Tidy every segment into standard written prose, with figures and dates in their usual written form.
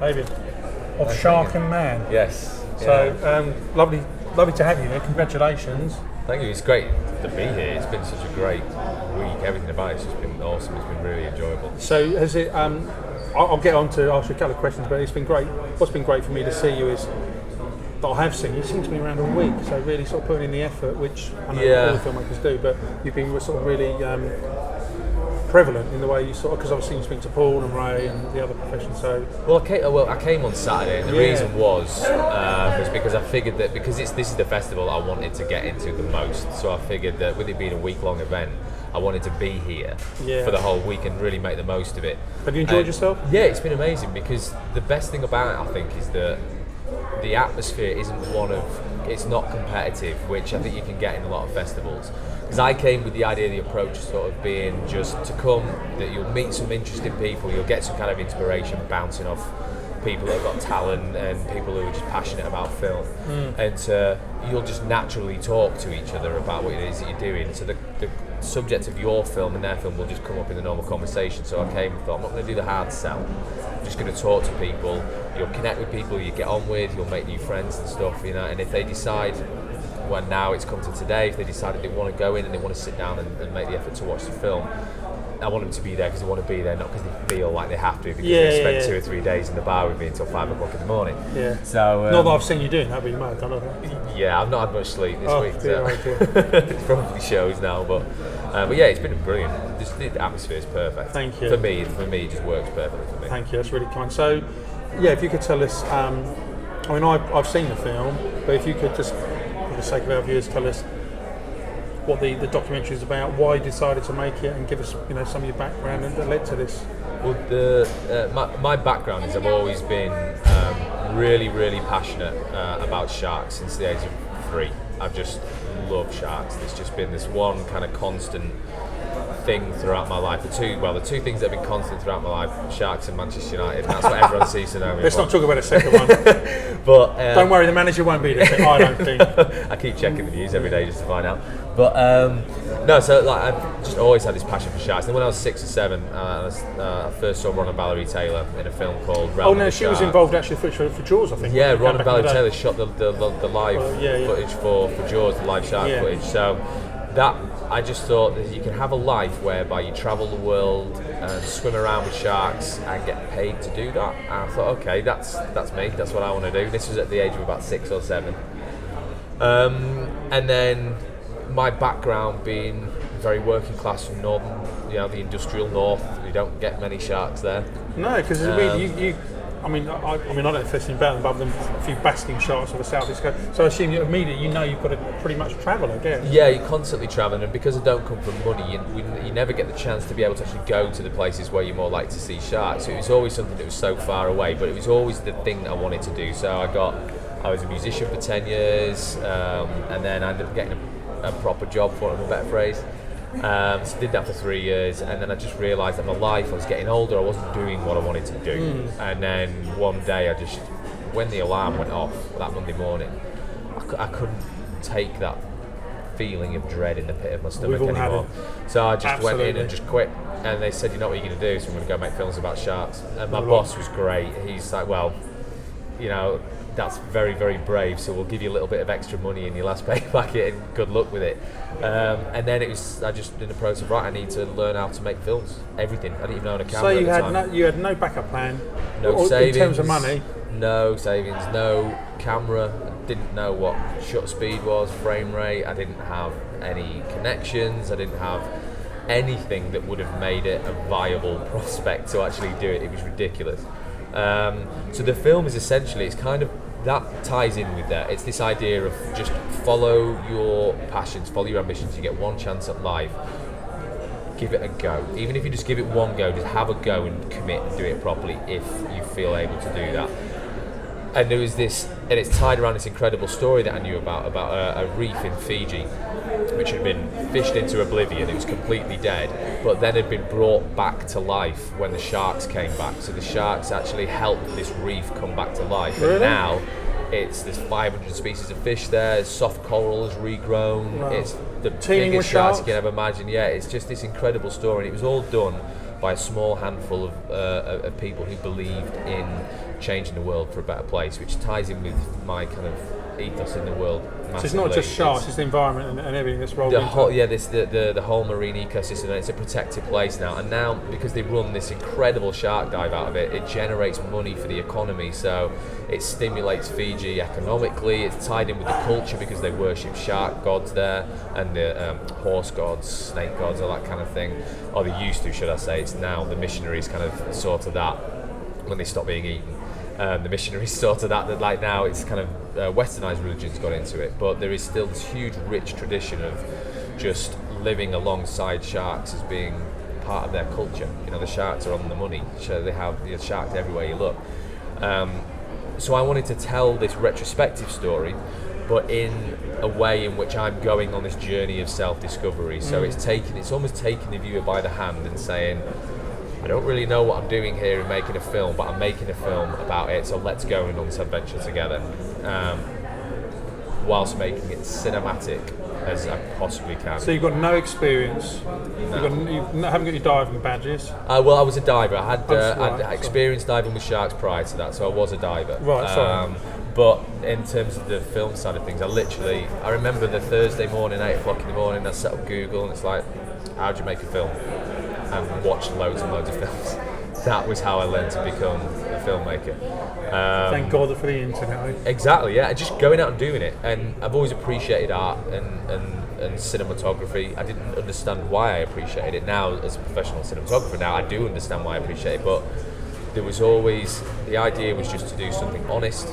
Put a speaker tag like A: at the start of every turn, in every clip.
A: David, of Shark and Man.
B: Yes.
A: So lovely to have you here. Congratulations.
B: Thank you. It's great to be here. It's been such a great week. Everything about it's just been awesome. It's been really enjoyable.
A: So has it? I'll get on to ask you a couple of questions, but it's been great. What's been great for me to see you is that I have seen you seem to be around all week. So really sort of putting in the effort, which I know all the filmmakers do, but you've been sort of really prevalent in the way you sort of, because I've seen you speak to Paul and Ray and the other professions. So
B: I came on Saturday, and the reason was because I figured that because this is the festival I wanted to get into the most. So I figured that with it being a week-long event, I wanted to be here for the whole week and really make the most of it.
A: Have you enjoyed yourself?
B: Yeah, it's been amazing, because the best thing about it, I think, is that the atmosphere isn't one of, it's not competitive, which I think you can get in a lot of festivals. Because I came with the idea, the approach sort of being just to come, that you'll meet some interesting people, you'll get some kind of inspiration bouncing off people that have got talent and people who are just passionate about film, and you'll just naturally talk to each other about what it is that you're doing. So the subject of your film and their film will just come up in the normal conversation. So I came and thought, I'm not going to do the hard sell. I'm just going to talk to people. You'll connect with people you get on with. You'll make new friends and stuff, you know. And if they decide, well, now it's come to today, if they decided they want to go in and they want to sit down and make the effort to watch the film, I want them to be there because they want to be there, not because they feel like they have to, because they spent 2 or 3 days in the bar with me until 5 o'clock in the morning.
A: Yeah.
B: So
A: not that I've seen you doing that, but you might have done it.
B: Yeah, I've not had much sleep this week.
A: Dear,
B: it probably shows now, but yeah, it's been brilliant. Just the atmosphere is perfect.
A: Thank you.
B: For me, it just works perfectly for me.
A: Thank you. That's really kind. So, yeah, if you could tell us, I mean, I've seen the film, but if you could just, for the sake of our viewers, tell us what the documentary is about, why you decided to make it, and give us, you know, some of your background that led to this.
B: Well, my background is I've always been really, really passionate about sharks since the age of 3. I've just loved sharks. There's just been this one kind of constant thing throughout my life. The two things that have been constant throughout my life: sharks and Manchester United. And that's what everyone sees to know me.
A: Let's not talk about a second one.
B: But
A: don't worry, the manager won't be there. I don't think.
B: I keep checking the news every day just to find out. But no, so like I've just always had this passion for sharks. And when I was 6 or 7, I first saw Ronna Valerie Taylor in a film called Realm of the
A: she was involved actually for Jaws, I think.
B: Yeah, Ronna Valerie Taylor shot the live footage for Jaws, the live shark footage. So that, I just thought that you can have a life whereby you travel the world and swim around with sharks and get paid to do that. And I thought, okay, that's me. That's what I want to do. This was at the age of about 6 or 7. And then my background being very working class from northern, the industrial north. We don't get many sharks there.
A: No, because I mean, I don't know if there's anything better than a few basking sharks on the southeast coast. So I assume immediately you've got to pretty much travel, I guess.
B: Yeah, you're constantly travelling, and because I don't come from money, you never get the chance to be able to actually go to the places where you're more likely to see sharks. So it was always something that was so far away, but it was always the thing that I wanted to do. So I was a musician for 10 years, and then I ended up getting a proper job, for a better phrase. So did that for 3 years, and then I just realised that my life, I was getting older, I wasn't doing what I wanted to do. And then one day when the alarm went off that Monday morning, I couldn't take that feeling of dread in the pit of my stomach anymore. So I just went in and just quit, and they said, you know what you're going to do, so I'm going to go make films about sharks. And my boss was great. He's like, well, that's very, very brave, so we'll give you a little bit of extra money in your last pay packet and good luck with it. And then I just in the process of, I need to learn how to make films, everything. I didn't even own a camera at the time.
A: So you had no backup plan?
B: No savings.
A: In terms of money?
B: No savings, no camera. I didn't know what shutter speed was, frame rate. I didn't have any connections. I didn't have anything that would have made it a viable prospect to actually do it. It was ridiculous. So the film is essentially, it's kind of, that ties in with that. It's this idea of just follow your passions, follow your ambitions. You get one chance at life, give it a go. Even if you just give it one go, just have a go and commit and do it properly if you feel able to do that. And there was this, and it's tied around this incredible story that I knew about a reef in Fiji, which had been fished into oblivion. It was completely dead, but then had been brought back to life when the sharks came back. So the sharks actually helped this reef come back to life.
A: Really?
B: And now there's 500 species of fish there. Soft coral has regrown.
A: Wow.
B: It's the
A: Teeming
B: biggest
A: with
B: sharks
A: sharks?
B: you can ever imagine. Yeah, it's just this incredible story. And it was all done by a small handful of people who believed in changing the world for a better place, which ties in with my kind of ethos in the world.
A: So it's not just sharks; it's the environment and everything that's rolled into
B: whole,
A: it.
B: yeah, the whole marine ecosystem. It's a protected place now, and now because they run this incredible shark dive out of it, it generates money for the economy. So it stimulates Fiji economically. It's tied in with the culture because they worship shark gods there and the horse gods, snake gods, all that kind of thing. Or they used to, should I say? It's now the missionaries kind of sort of that when they stop being eaten. The missionaries sort of that like now it's kind of westernized religions got into it, but there is still this huge rich tradition of just living alongside sharks as being part of their culture. You know, the sharks are on the money, so they have the sharks everywhere you look. So I wanted to tell this retrospective story, but in a way in which I'm going on this journey of self-discovery. So it's almost taking the viewer by the hand and saying, I don't really know what I'm doing here in making a film, but I'm making a film about it, so let's go on this adventure together. Whilst making it cinematic as I possibly can.
A: So you've got no experience.
B: No.
A: You haven't got your diving badges.
B: Well, I was a diver. I had
A: Right,
B: experience diving with sharks prior to that, so I was a diver.
A: Right, sorry.
B: But in terms of the film side of things, I remember the Thursday morning, 8 o'clock in the morning, I set up Google and it's like, how do you make a film? And watched loads and loads of films. That was how I learned to become a filmmaker.
A: Thank God for the internet. Eh?
B: Exactly, yeah. Just going out and doing it. And I've always appreciated art and cinematography. I didn't understand why I appreciated it. Now, as a professional cinematographer, now I do understand why I appreciate it. But there was always, the idea was just to do something honest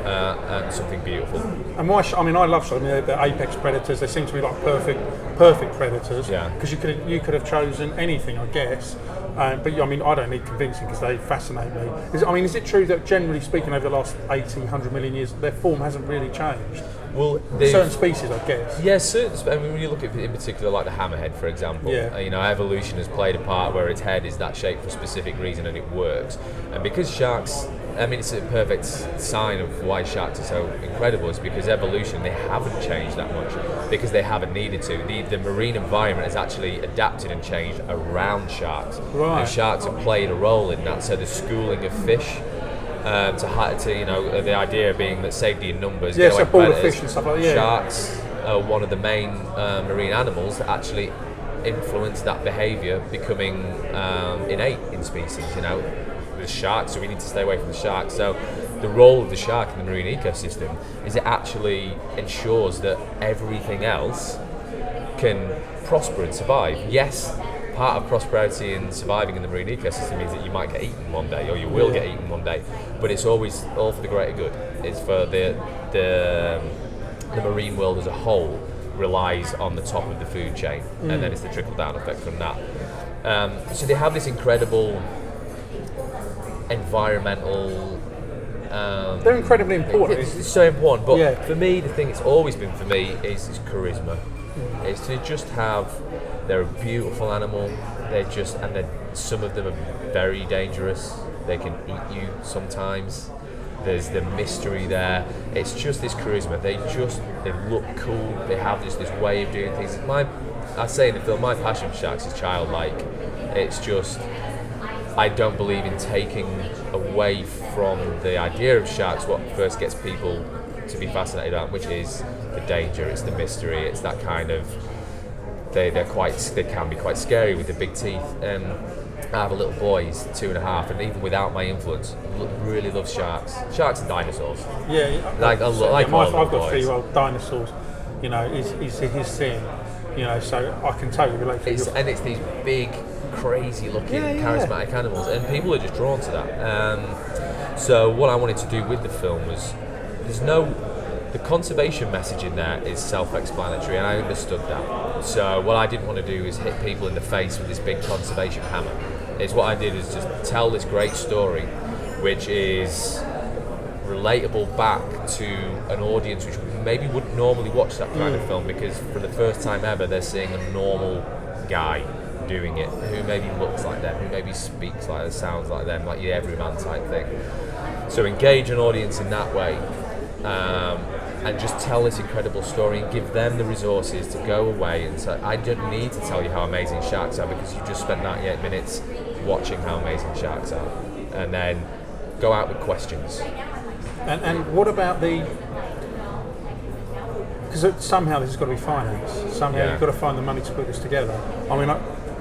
B: and something beautiful.
A: And why? I love shots. The apex predators. They seem to be like perfect predators.
B: Yeah.
A: Because you could have chosen anything, I guess. But I don't need convincing because they fascinate me. Is it true that generally speaking, over the last 80, 100 million years, their form hasn't really changed?
B: Well,
A: certain species, I guess.
B: Yeah, certain. When you look at, in particular, like the hammerhead, for example, evolution has played a part where its head is that shape for a specific reason and it works. And because sharks, it's a perfect sign of why sharks are so incredible, is because evolution, they haven't changed that much because they haven't needed to. The marine environment has actually adapted and changed around sharks.
A: Right.
B: And sharks have played a role in that. So the schooling of fish, the idea being that safety in numbers.
A: Yes, a ball of fish and stuff like that. Yeah.
B: Sharks are one of the main marine animals that actually influence that behaviour becoming innate in species. The sharks, so we need to stay away from the sharks. So the role of the shark in the marine ecosystem is it actually ensures that everything else can prosper and survive. Yes, part of prosperity and surviving in the marine ecosystem means that you might get eaten one day, or you will get eaten one day, but it's always all for the greater good. It's for the marine world as a whole relies on the top of the food chain, and then it's the trickle down effect from that. So they have this incredible environmental.
A: They're incredibly important.
B: It's so important, but for me, the thing it's always been for me is charisma. It's to just have. They're a beautiful animal. Some of them are very dangerous. They can eat you sometimes. There's the mystery there. It's just this charisma. They look cool. They have this way of doing things. I say in the film, my passion for sharks is childlike. It's just, I don't believe in taking away from the idea of sharks what first gets people to be fascinated about, which is the danger. It's the mystery. It's that kind of. They can be quite scary with the big teeth. I have a little boy, he's 2.5, and even without my influence, really loves sharks. Sharks and dinosaurs.
A: Yeah,
B: I've
A: got 3-year-old dinosaurs. Is his thing. So I can totally relate to it.
B: And it's these big, crazy-looking, charismatic animals, and people are just drawn to that. So what I wanted to do with the film was, the conservation message in there is self-explanatory, and I understood that. So what I didn't want to do is hit people in the face with this big conservation hammer. What I did is just tell this great story, which is relatable back to an audience which maybe wouldn't normally watch that kind of film, because for the first time ever they're seeing a normal guy doing it, who maybe looks like them, who maybe speaks like them, sounds like them, like your everyman type thing. So engage an audience in that way. and just tell this incredible story and give them the resources to go away and say, I don't need to tell you how amazing sharks are because you've just spent 98 minutes watching how amazing sharks are, and then go out with questions.
A: And what about because somehow this has got to be financed. Somehow you've got to find the money to put this together. I mean,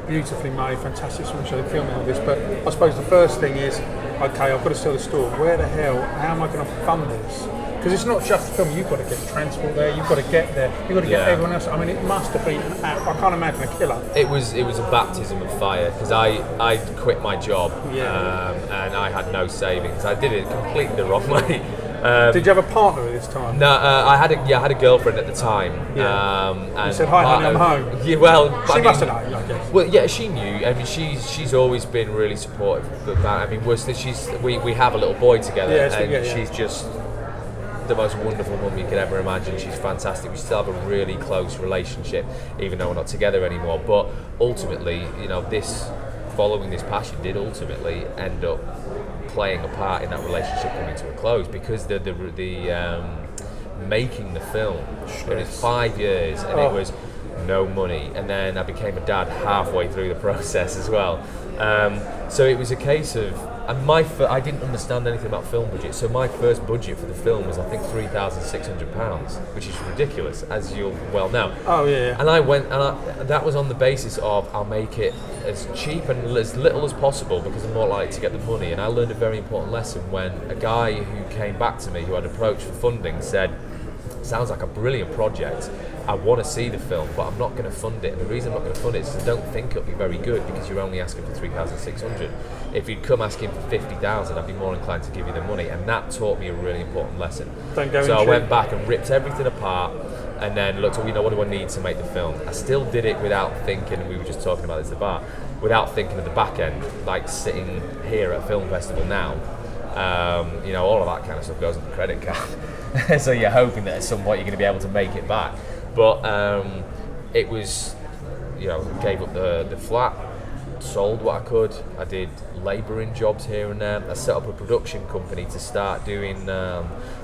A: beautifully made, fantastic show, filming all this, but I suppose the first thing is, okay, I've got to sell the store. Where the hell, how am I going to fund this? Because it's not just a film, you've got to get transport there, you've got to get there, you've got to get everyone else. I mean, it must have been, I can't imagine a killer.
B: It was a baptism of fire, because I quit my job and I had no savings. I did it completely the wrong way.
A: Did you have a partner at this time?
B: No, I had a girlfirriend at the time.
A: And you said, "Hi, honey, I'm home."
B: Yeah, well,
A: she must have known, I guess.
B: Well, yeah, she knew. I mean, she's always been really supportive of that. I mean, we have a little boy together, and she's just the most wonderful mum you could ever imagine. She's fantastic. We still have a really close relationship, even though we're not together anymore. But ultimately, following this passion did ultimately end up playing a part in that relationship coming to a close, because the making the film, it was 5 years and it was no money, and then I became a dad halfway through the process as well. So it was a case of, and I didn't understand anything about film budget, so my first budget for the film was I think £3,600, which is ridiculous, as you'll well know.
A: Oh yeah.
B: And I went, and that was on the basis of I'll make it as cheap and as little as possible because I'm more likely to get the money. And I learned a very important lesson when a guy who came back to me, who I'd approached for funding, said, "Sounds like a brilliant project. I want to see the film, but I'm not going to fund it. And the reason I'm not going to fund it is because I don't think it'll be very good, because you're only asking for £3,600. If you'd come asking for £50,000, I'd be more inclined to give you the money." And that taught me a really important lesson. So I went back and ripped everything apart, and then looked at, what do I need to make the film? I still did it without thinking, and we were just talking about this at the bar, without thinking of the back end, like sitting here at a film festival now. All of that kind of stuff goes on the credit card. So you're hoping that at some point you're going to be able to make it back. But it was, gave up the flat, sold what I could. I did labouring jobs here and there. I set up a production company to start doing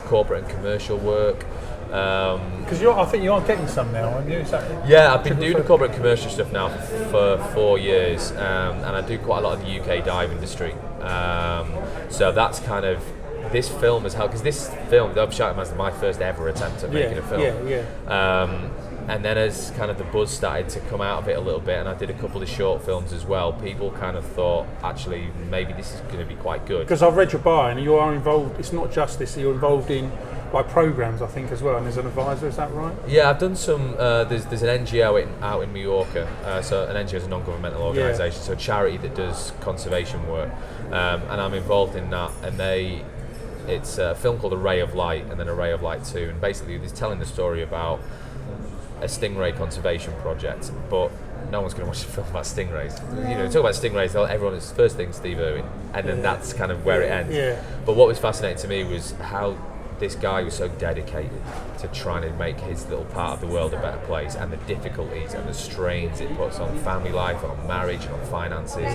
B: corporate and commercial work.
A: Because I think you are getting some now, aren't you?
B: Yeah, I've been doing the corporate and commercial stuff now for 4 years, and I do quite a lot of the UK dive industry. So that's kind of, this film has helped, because this film, The Shark Man, is my first ever attempt at making a film. And then as kind of the buzz started to come out of it a little bit, and I did a couple of short films as well, people kind of thought, actually, maybe this is going to be quite good.
A: Because I've read your bio, and you are involved, it's not just this, you're involved in programs, I think, as well, and as an advisor, is that right?
B: Yeah, I've done some, there's an NGO out in Mallorca, so an NGO is a non-governmental organisation, so a charity that does conservation work, and I'm involved in that, and it's a film called A Ray of Light, and then A Ray of Light 2, and basically it's telling the story about a stingray conservation project, but no one's going to watch a film about stingrays. Talk about stingrays, everyone's first thing Steve Irwin, and then that's kind of where it ends.
A: Yeah.
B: But what was fascinating to me was how this guy was so dedicated to trying to make his little part of the world a better place, and the difficulties and the strains it puts on family life, on marriage, on finances.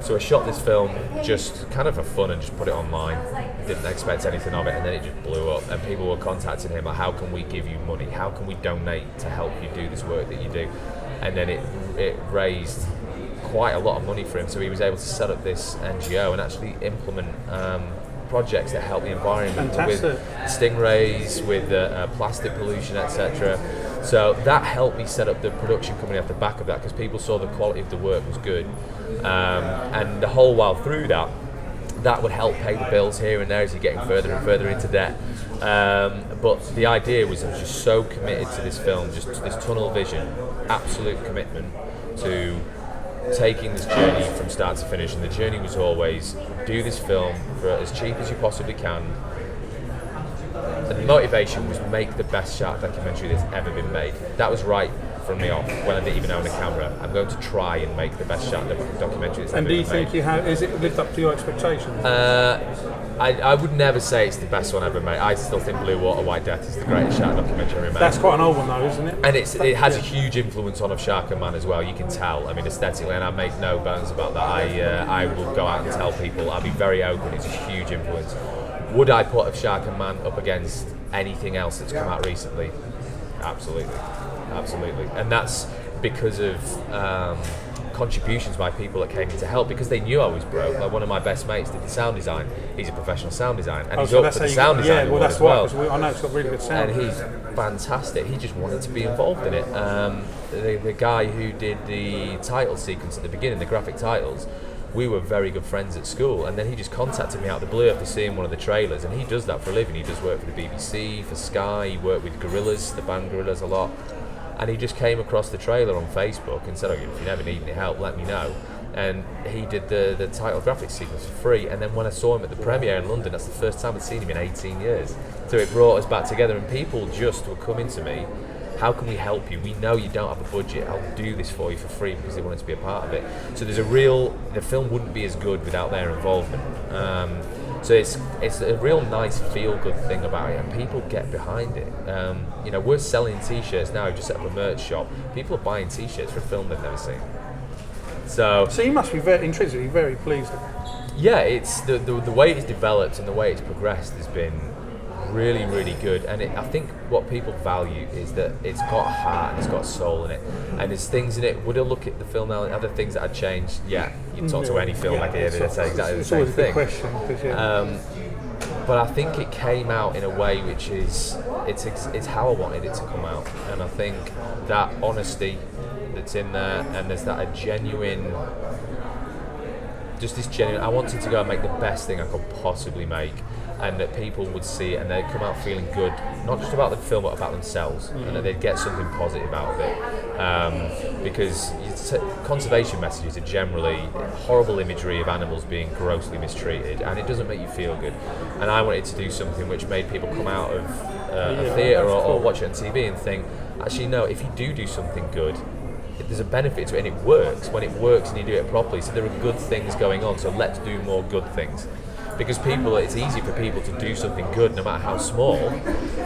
B: So I shot this film just kind of for fun and just put it online. Didn't expect anything of it, and then it just blew up, and people were contacting him like, how can we give you money? How can we donate to help you do this work that you do? And then it raised quite a lot of money for him, so he was able to set up this NGO and actually implement projects that help the environment.
A: Fantastic.
B: With stingrays, with plastic pollution, etc. So that helped me set up the production company off the back of that, because people saw the quality of the work was good, and the whole while through that would help pay the bills here and there as you're getting further and further into debt. But the idea was, I was just so committed to this film, just this tunnel vision, absolute commitment to taking this journey from start to finish, and the journey was always do this film for as cheap as you possibly can. And the motivation was make the best shark documentary that's ever been made. That was right from the off, when I didn't even own a camera. I'm going to try and make the best shark documentary that's ever been made. And do you think
A: is it lived up to your expectations?
B: I would never say it's the best one ever made. I still think Blue Water White Death is the greatest shark documentary ever made.
A: That's quite an old one though, isn't it?
B: And it has a huge influence on Of Shark and Man as well, you can tell. I mean, aesthetically, and I make no bones about that. I will go out and tell people, I'll be very open, it's a huge influence. Would I put Of Shark and Man up against anything else that's come out recently. Absolutely, and that's because of contributions by people that came in to help, because they knew I was broke. Like, one of my best mates did the sound design. He's a professional sound designer, and he's up for the sound design award as well.
A: I know it's got really good sound.
B: And he's fantastic. He just wanted to be involved in it. The guy who did the title sequence at the beginning, the graphic titles, we were very good friends at school, and then he just contacted me out of the blue after seeing one of the trailers, and he does that for a living. He does work for the BBC, for Sky, he worked with Gorillaz, the band Gorillaz, a lot, and he just came across the trailer on Facebook and said, "Oh, if you never need any help, let me know." And he did the title graphics sequence for free, and then when I saw him at the premiere in London, that's the first time I'd seen him in 18 years. So it brought us back together, and people just were coming to me, "How can we help you? We know you don't have a budget. I'll do this for you for free," because they wanted to be a part of it. So the film wouldn't be as good without their involvement. So it's a real nice feel-good thing about it, and people get behind it. We're selling T-shirts now. We've just set up a merch shop. People are buying T-shirts for a film they've never seen. So
A: you must be very intrinsically very pleased.
B: Yeah, it's the way it's developed and the way it's progressed has been really, really good, and I think what people value is that it's got a heart and it's got a soul in it, and there's things in it. Would I look at the film now and other things that I'd change? Yeah, you talk to any filmmaker here, they'd say exactly the same thing.
A: It's always a good question.
B: But I think it came out in a way which is it's how I wanted it to come out, and I think that honesty that's in there, and there's that a genuine. Just this genuine, I wanted to go and make the best thing I could possibly make, and that people would see it and they'd come out feeling good, not just about the film but about themselves, and that they'd get something positive out of it. Because conservation messages are generally horrible imagery of animals being grossly mistreated, and it doesn't make you feel good. And I wanted to do something which made people come out of a theatre or watch it on TV and think, actually no, if you do something good, there's a benefit to it, and it works when it works and you do it properly. So there are good things going on, so let's do more good things. Because it's easy for people to do something good, no matter how small,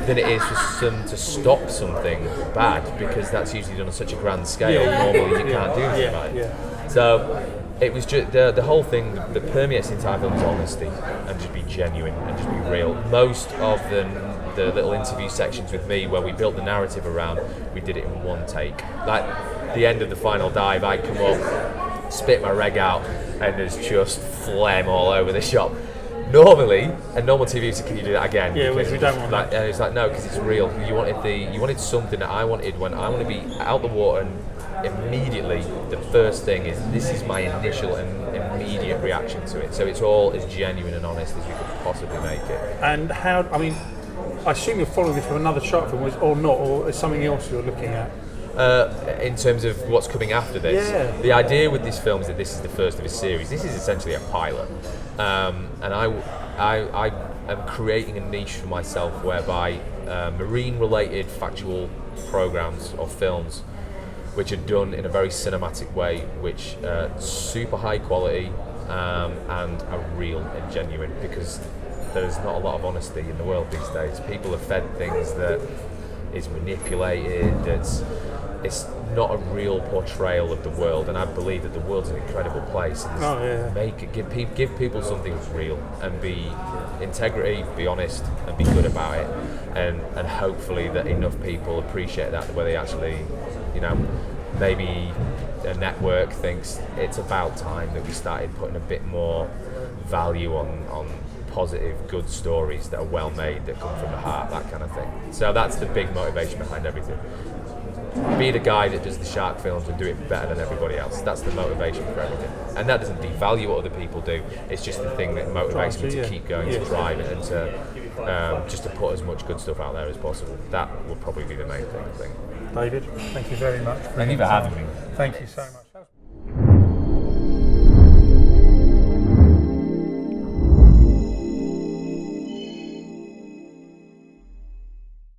B: than it is for them to stop something bad, because that's usually done on such a grand scale. Normally you can't do anything about it. So it was just the whole thing that permeates the entire film is honesty, and just be genuine and just be real. Most of the little interview sections with me where we built the narrative around, we did it in one take. Like the end of the final dive, I come up, spit my reg out, and there's just phlegm all over the shop. Normally, a normal TV said, "Can you do that again?"
A: Yeah, we don't want that.
B: And it's like, no, because it's real. You wanted something that I wanted when I want to be out the water, and immediately the first thing is, this is my initial and immediate reaction to it. So it's all as genuine and honest as we could possibly make it.
A: And I assume you're following this from another short film, or not, or is something else you're looking at?
B: In terms of what's coming after this, the idea with this film is that this is the first of a series. This is essentially a pilot, and I am creating a niche for myself whereby marine-related factual programs or films, which are done in a very cinematic way, which super high quality and are real and genuine, because there's not a lot of honesty in the world these days. People are fed things that is manipulated, it's not a real portrayal of the world, and I believe that the world's an incredible place. Give people something that's real, and be integrity, be honest, and be good about it, and hopefully that enough people appreciate that, where they actually, maybe a network thinks it's about time that we started putting a bit more value on positive, good stories that are well made, that come from the heart, that kind of thing. So that's the big motivation behind everything. Be the guy that does the shark films and do it better than everybody else. That's the motivation for everything. And that doesn't devalue what other people do. It's just the thing that motivates me to keep going, to drive it, and to just to put as much good stuff out there as possible. That will probably be the main thing, I think.
A: David, thank you very much.
B: Thank you for having me.
A: Thank you so much.